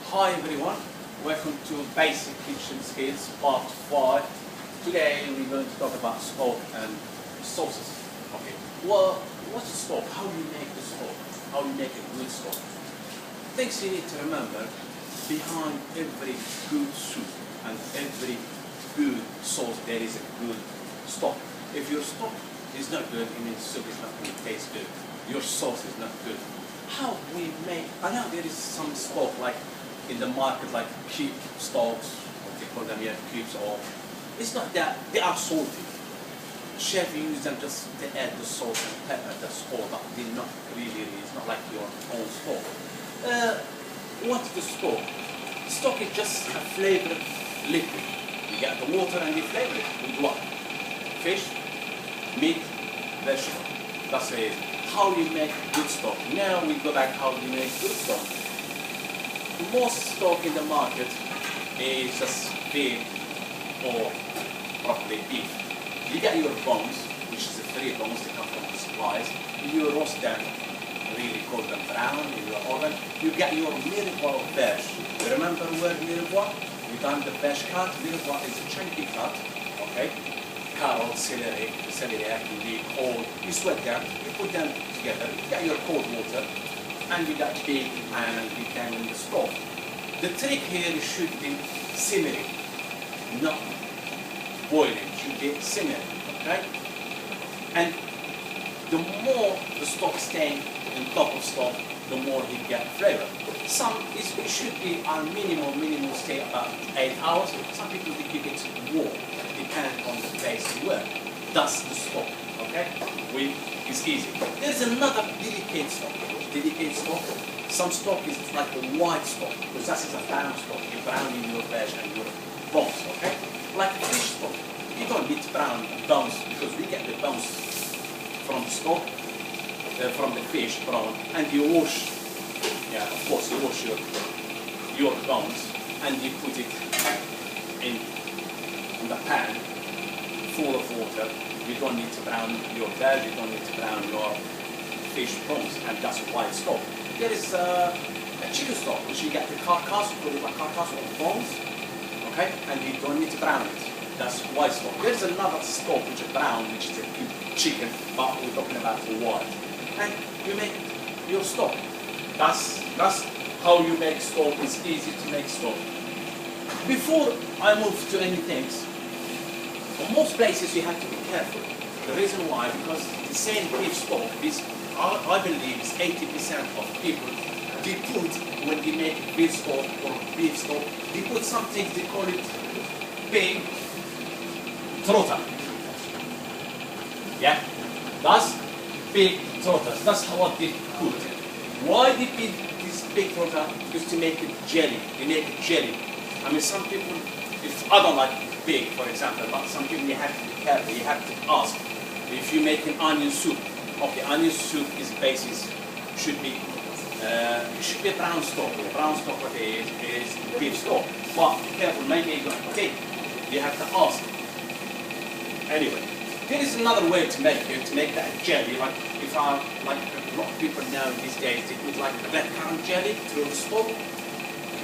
Hi everyone, welcome to Basic Kitchen Skills Part 5. Today we're going to talk about stock and sauces. Okay, well, what's a stock? How do you make the stock? How do you make a good stock? Things you need to remember: behind every good soup and every good sauce there is a good stock. If your stock is not good, it means soup is not going to taste good. Your sauce is not good. How we make? I know there is some stock like in the market, like cube stocks, what they call them, yeah, cubes, or it's not that they are salty. Chef use them just to add the salt and pepper. That's all, but they're not really. It's not like your own stock. What's the stock? Stock is just a flavored liquid. You get the water and you flavor it with what? Fish, meat, vegetable. That's it. How you make good stock. Now we go back how you make good stock. Most stock in the market is just beef or probably beef. You get your bones, which is the 3 bones that come from the supplies. You roast them, really cook them brown in your oven. You get your mirepoix veg. You remember the word mirepoix? You done the veg cut. Mirepoix is a chunky cut, okay? Carrot, celery can be cold. You sweat them, you put them together. You get your cold water, and you got big and you can in the stove. The trick here should be simmering, not boiling. It should be simmering, okay? And the more the stock stays on top of stock, the more you get flavor. It should be our minimum stay about 8 hours. Some people they keep it warm, depending on the place you work. That's the stock, okay? It's easy. There's another delicate stock. Some stock is like the white stock, because that is a brown stock. You brown in your veg and your bones, okay? Like fish stock. You don't need to brown bones, because we get the bones from the stock, from the fish brown, and you wash, yeah, of course, you wash your bones, and you put it in the pan full of water. You don't need to brown your veg, you don't need to brown your fish bones, and that's white stock. There is a chicken stock, which you get the carcass, you put it like carcass or bones, okay, and you don't need to brown it. That's white stock. There's another stock which is brown, which is a chicken, but we're talking about the white. And you make your stock. That's how you make stock. It's easy to make stock. Before I move to any things, in most places you have to be careful. The reason why, because the same beef stock, I believe is 80% of people, they put, when they make beef stock or beef stock, they put something, they call it pig trotter. Yeah? That's pig trotters. That's what they put. Why they put this pig trotter? Because to make it jelly. They make it jelly. I mean, some people, I don't like pig, for example, but some people you have to be careful. You have to ask. If you make an onion soup, okay, onion soup is basis should be brown stock. Brown stock is beef stock. But be careful, maybe you don't. Okay, you have to ask. Anyway, there is another way to make it, to make that jelly. Like a lot of people now these days, they put like red currant jelly through the stock.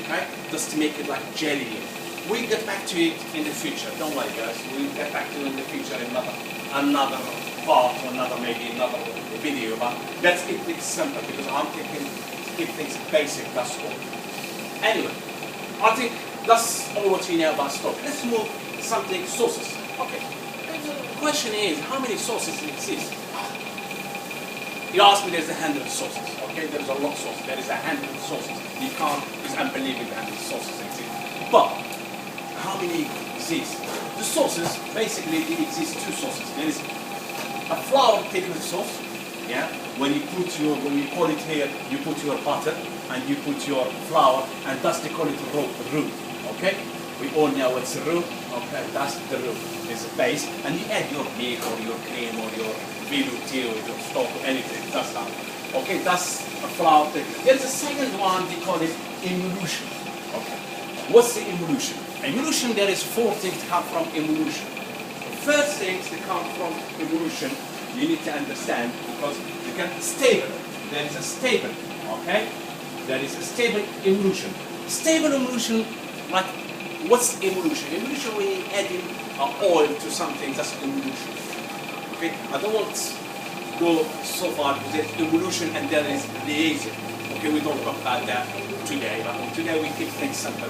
Okay, just to make it like jelly. We'll get back to it in the future. Don't worry, guys. We'll get back to it in the future in another part or another video. But let's keep things simple, because I'm thinking to keep things basic. That's all. Anyway, I think that's all what we know about stock. Let's move to something sauces. Okay. The question is, how many sauces exist? You ask me, there's 100 sauces. Okay, there's a lot of sauces. There is 100 sauces. You can't. It's unbelievable how many sauces exist. But how many exist? The sauces, basically, it exists 2 sauces. There is a flour pickle sauce, yeah. When you call it here, you put your butter and you put your flour, and that's they call it roux. Okay, we all know what's roux. Okay, that's the roux. It's a base, and you add your milk or your cream or your velouté or your stock or anything. That's that. Okay, that's a flour pickle. There's a second one. They call it emulsion. Okay, what's the emulsion? Emulsion, there is 4 things that come from emulsion. The first things that come from emulsion, you need to understand, because you can stable. There is a stable, okay? There is a stable emulsion. Stable emulsion, like what's emulsion? Emulsion, we adding oil to something, that's emulsion. Okay, I don't want to go so far because there's emulsion and there is liaison. Okay, we don't talk about that today, but today we keep things simple.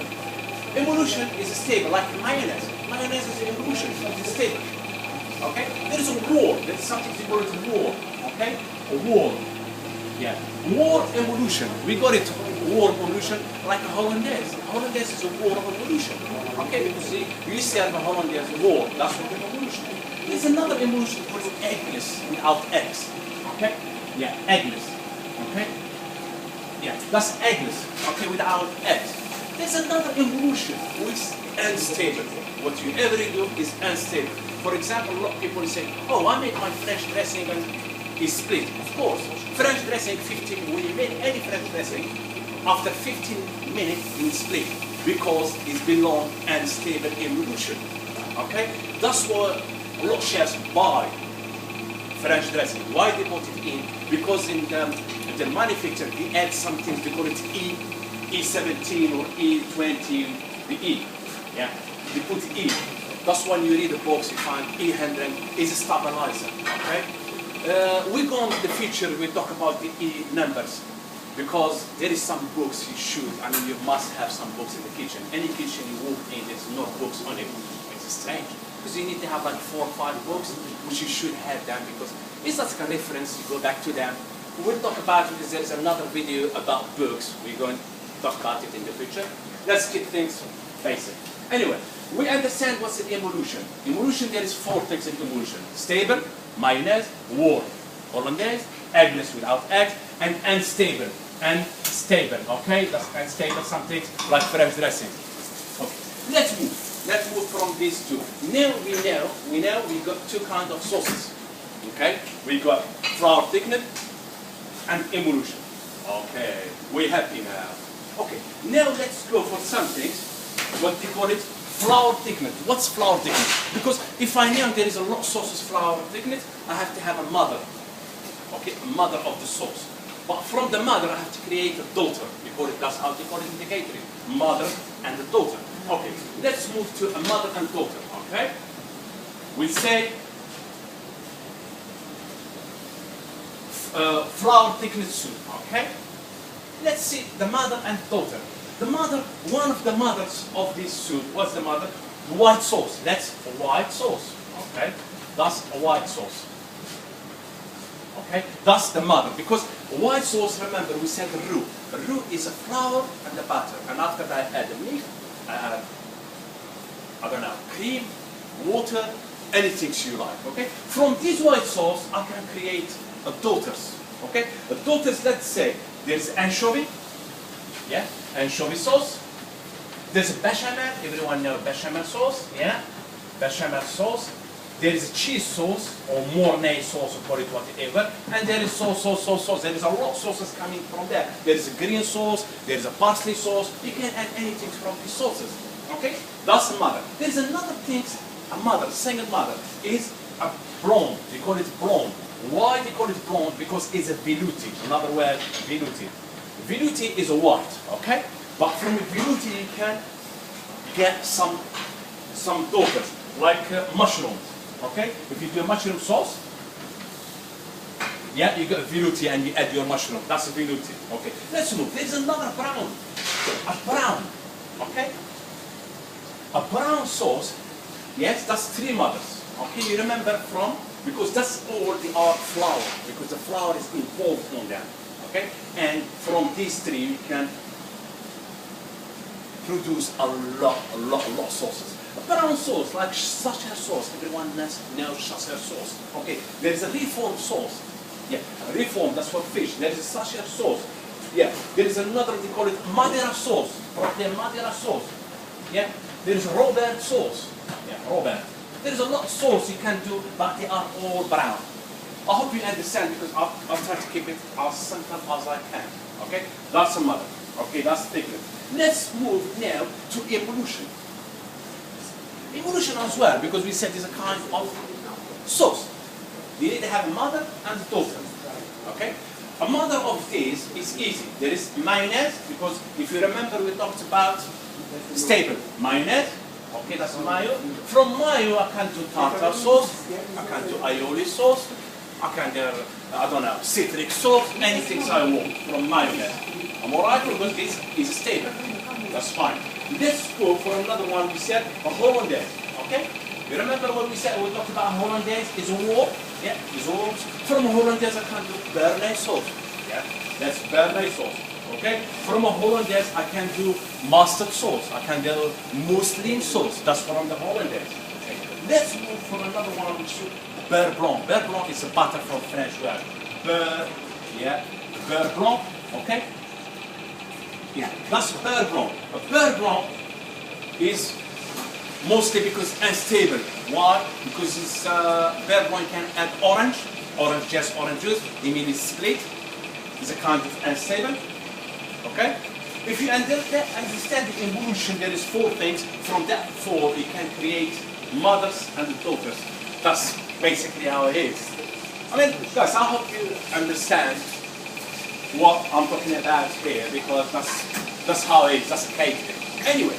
Emulsion is stable, like mayonnaise. Mayonnaise is emulsion, it's stable. Okay, there is a wall, there is something called wall. Okay, a wall. Yeah, wall emulsion. We got it. Wall emulsion like a hollandaise. Hollandaise is a wall of emulsion. Okay, because you used to have a hollandaise wall. That's what the emulsion. There's another emulsion called eggless without eggs. Okay, yeah, eggless. Okay, yeah, that's eggless. Okay, without eggs. There's another emulsion which is unstable. What you ever do is unstable. For example, a lot of people say, "Oh, I make my French dressing and it's split." Of course, French dressing 15. We make any French dressing. After 15 minutes, you split because it belongs unstable emulsion. Okay, that's what a lot of chefs buy French dressing. Why they put it in? Because in the manufacturer they add something they call it E17 or E20, the E. Yeah, they put E. That's when you read the box, you find E100 is a stabilizer. Okay, we go on to the future. We talk about the E numbers. Because there is some books you should, I mean you must have some books in the kitchen. Any kitchen you walk in, there's no books on it. It's strange. Because you need to have like 4 or 5 books, which you should have them because it's like a reference, you go back to them. We'll talk about it because there is another video about books. We're going to talk about it in the future. Let's keep things basic. Anyway, we understand what's an emulsion. Emulsion, there is 4 things in emulsion. Stable, mayonnaise, warm, hollandaise, eggless without eggs, and unstable. Unstable, okay? That's unstable, something like French dressing. Okay, let's move. Let's move from these two. Now we know we got 2 kinds of sauces. Okay? We got flour thickened and emulsion. Okay, we're happy now. Okay, now let's go for some things. What they call it? Flour thickened. What's flour thickened? Because if I know there is a lot of sauces flour thickened, I have to have a mother. Okay, a mother of the sauce. But from the mother, I have to create a daughter. That's how they call it in the catering. Mother and a daughter. Okay, let's move to a mother and daughter. Okay, we say flour thickened soup. Okay, let's see the mother and daughter. The mother, one of the mothers of this soup, what's the mother? White sauce. That's a white sauce. Okay, that's a white sauce. Okay, that's the mother. Because white sauce, remember, we said roux. Roux is a flour and the butter. And after that, I add the milk, I don't know, cream, water, anything you like. Okay. From this white sauce, I can create a daughters. Okay. A daughters. Let's say there's anchovy. Yeah, anchovy sauce. There's a bechamel. Everyone knows bechamel sauce. Yeah, bechamel sauce. There is a cheese sauce or Mornay sauce, or call it whatever, and there is sauce. There is a lot of sauces coming from there. There is a green sauce, there is a parsley sauce. You can add anything from these sauces. Okay, that's a mother. There is another thing, a mother, second mother is a blonde. They call it blonde. Why they call it blonde? Because it's a velouté. Another word, velouté. Velouté is a white. Okay, but from a velouté you can get some daughters like mushrooms. Okay, if you do a mushroom sauce, yeah, you get a velouté and you add your mushroom. That's a velouté. Okay, let's move. There's another brown. A brown. Okay, a brown sauce. Yes, that's 3 mothers. Okay, you remember from, because that's all the art flour, because the flour is involved in that. Okay, and from these 3 you can produce a lot of sauces. A brown sauce, like Sachet sauce, everyone knows Sachet sauce. Okay, there is a reform sauce. Yeah, reform, that's for fish. There is a Sachet sauce. Yeah, there is another, they call it Madeira sauce. The Madeira sauce. Yeah, there is Robert sauce. Yeah, Robert. There is a lot of sauce you can do, but they are all brown. I hope you understand because I'll try to keep it as simple as I can. Okay, that's a mother. Okay, that's thickness. Let's move now to emulsion. Emulsion as well, because we said it's a kind of sauce. You need to have a mother and a daughter. Okay? A mother of these is easy. There is mayonnaise, because if you remember we talked about stable. Mayonnaise, okay, that's mayo. From mayo I can do tartar sauce, I can do aioli sauce, I can do, I don't know, citric sauce, anything I want from mayonnaise. I'm alright because this is stable. That's fine. Let's go for another one. We said a hollandaise, okay? You remember what we said? We talked about hollandaise is a warm. Yeah, is warm. From hollandaise I can do béarnaise sauce. Yeah, that's béarnaise sauce. Okay? From a hollandaise I can do mustard sauce. I can do mousseline sauce. That's from the hollandaise. Okay. Let's move for another one, which is beurre blanc. Beurre blanc is a butter from French word. Beurre, yeah, beurre blanc. Okay? Yeah, that's beurre blanc. A beurre blanc is mostly because unstable. Why? Because it's beurre blanc can add orange just orange juice. Immediately split. It's a kind of unstable. Okay? If you understand the evolution, there is 4 things. From that 4, you can create mothers and daughters. That's basically how it is. I mean, guys, I hope you understand what I'm talking about here, because that's how it is. That's a cake. Anyway,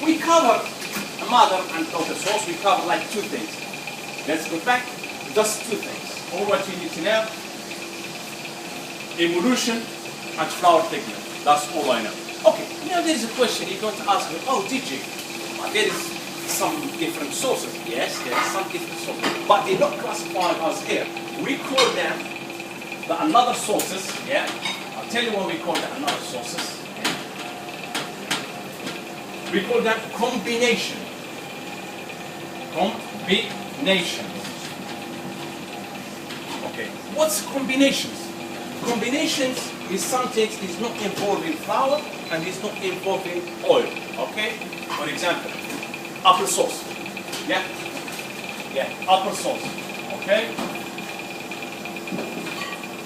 we cover a mother and daughter sauce. We cover like 2 things. Let's go back. Just 2 things. All what you need to know: evolution and flour thickener. That's all I know. Okay, now there is a question you're going to ask me, oh, DJ, there is some different sources. Yes, there is some different sources, but they're not classified as here. We call them the another sources, yeah? I'll tell you what we call them another sources. Yeah? We call them combination. Combinations. Okay, what's combinations? Combinations is something that is not involved in flour and is not involved in oil. Okay? For example, applesauce. Yeah? Yeah, applesauce. Okay?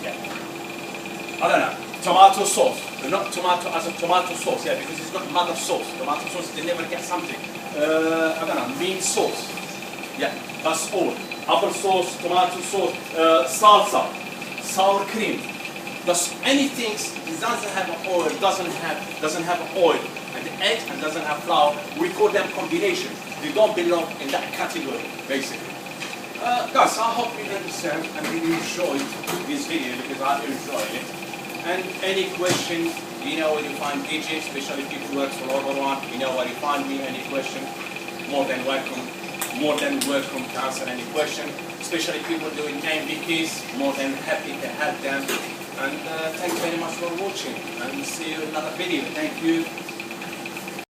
Yeah. I don't know. Tomato sauce. Not tomato as a tomato sauce, yeah, because it's not mother sauce. Tomato sauce, they never get something. I don't know, meat sauce. Yeah, that's all. Applesauce, tomato sauce, salsa, sour cream. Does anything that doesn't have oil, doesn't have oil, and egg and doesn't have flour, we call them combination. They don't belong in that category, basically. Guys, I hope you understand and you enjoyed this video, because I enjoyed it. And any question, you know where you find DJ, especially people who work for Overone, you know where you find me. Any question, more than welcome to answer any question. Especially people doing MVPs, more than happy to help them. And thanks very much for watching, and see you in another video. Thank you.